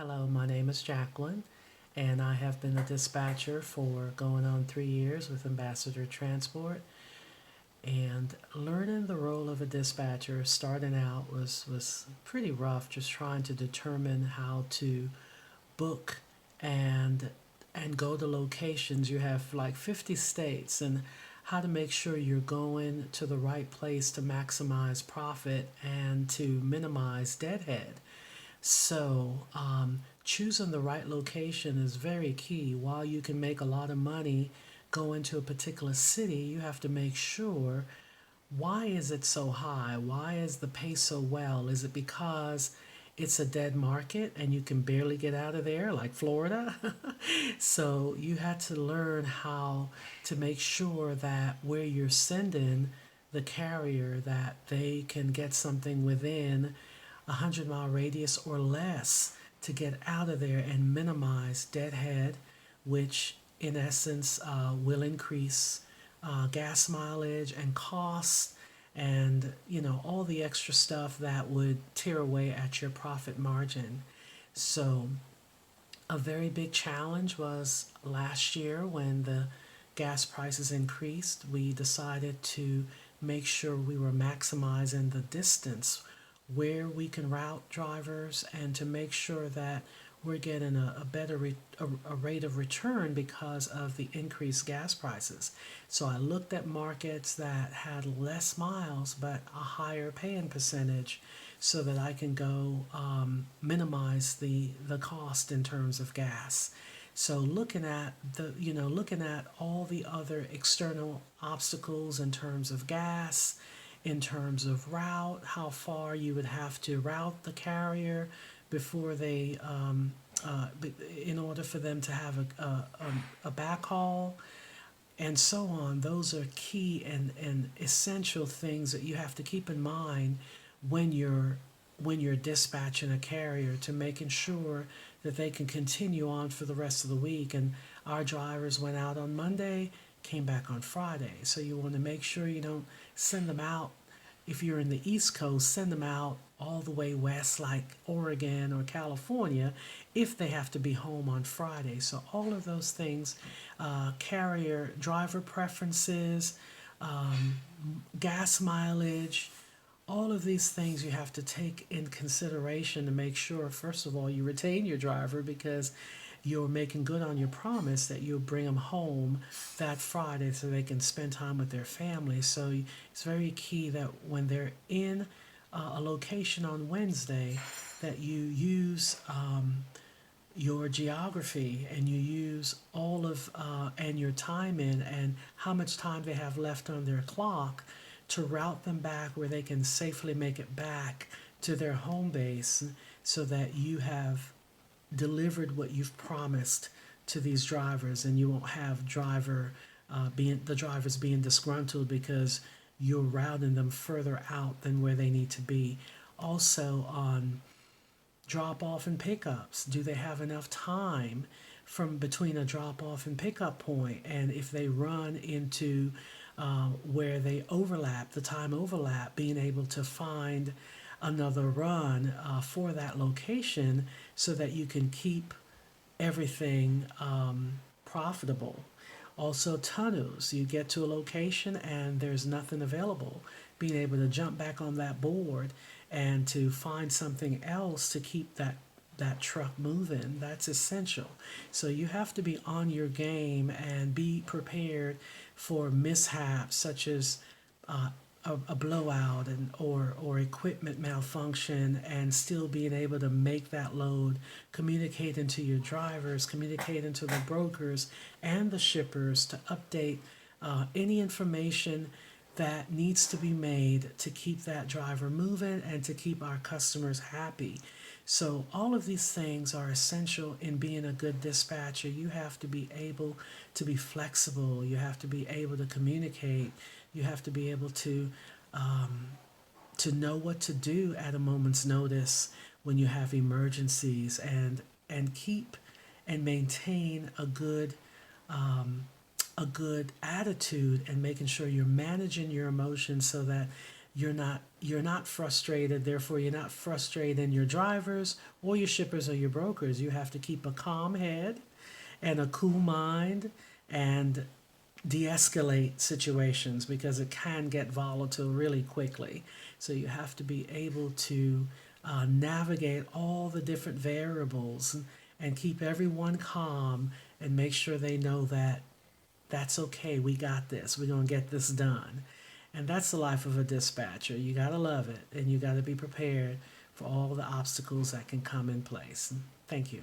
Hello, my name is Jacqueline, and I have been a dispatcher for going on 3 years with Ambassador Transport. And learning the role of a dispatcher starting out was pretty rough, just trying to determine how to book and and go to locations. You have like 50 states, and how to make sure you're going to the right place to maximize profit and to minimize deadhead. So, choosing the right location is very key. While you can make a lot of money going to a particular city, you have to make sure, why is it so high? Why is the pay so well? Is it because it's a dead market and you can barely get out of there, like Florida? So you had to learn how to make sure that where you're sending the carrier, that they can get something within 100-mile radius or less to get out of there and minimize deadhead, which in essence will increase gas mileage and costs, and all the extra stuff that would tear away at your profit margin. So a very big challenge was last year when the gas prices increased. We decided to make sure we were maximizing the distance where we can route drivers and to make sure that we're getting a better a rate of return because of the increased gas prices. So I looked at markets that had less miles but a higher paying percentage so that I can go minimize the cost in terms of gas. So looking at all the other external obstacles in terms of gas, in terms of route, how far you would have to route the carrier before in order for them to have a backhaul, and so on. Those are key and essential things that you have to keep in mind when you're dispatching a carrier, to making sure that they can continue on for the rest of the week. And our drivers went out on Monday, came back on Friday. So you want to make sure you don't send them out. If you're in the East Coast, send them out all the way west, like Oregon or California, if they have to be home on Friday. So all of those things, carrier driver preferences, um, gas mileage, all of these things you have to take in consideration to make sure, first of all, you retain your driver, because you're making good on your promise that you'll bring them home that Friday so they can spend time with their family. So it's very key that when they're in a location on Wednesday, that you use your geography, and you use all of and your time in, and how much time they have left on their clock to route them back where they can safely make it back to their home base, so that you have delivered what you've promised to these drivers, and you won't have the drivers being disgruntled because you're routing them further out than where they need to be. Also, on drop off and pickups, do they have enough time from between a drop off and pickup point? And if they run into where they overlap, the time overlap, being able to find another run for that location so that you can keep everything profitable. Also, tunnels. You get to a location and there's nothing available. Being able to jump back on that board and to find something else to keep that truck moving, that's essential. So you have to be on your game and be prepared for mishaps such as a blowout or equipment malfunction, and still being able to make that load, communicating to your drivers, communicating to the brokers and the shippers to update any information that needs to be made to keep that driver moving and to keep our customers happy. So all of these things are essential in being a good dispatcher. You have to be able to be flexible. You have to be able to communicate. You have to be able to know what to do at a moment's notice when you have emergencies, and keep and maintain a good attitude, and making sure you're managing your emotions so that you're not you're not frustrated. Therefore, you're not frustrating your drivers or your shippers or your brokers. You have to keep a calm head and a cool mind and de escalate situations because it can get volatile really quickly. So you have to be able to navigate all the different variables and keep everyone calm and make sure they know that that's okay. We got this. We're going to get this done. And that's the life of a dispatcher. You got to love it and you got to be prepared for all the obstacles that can come in place. Thank you.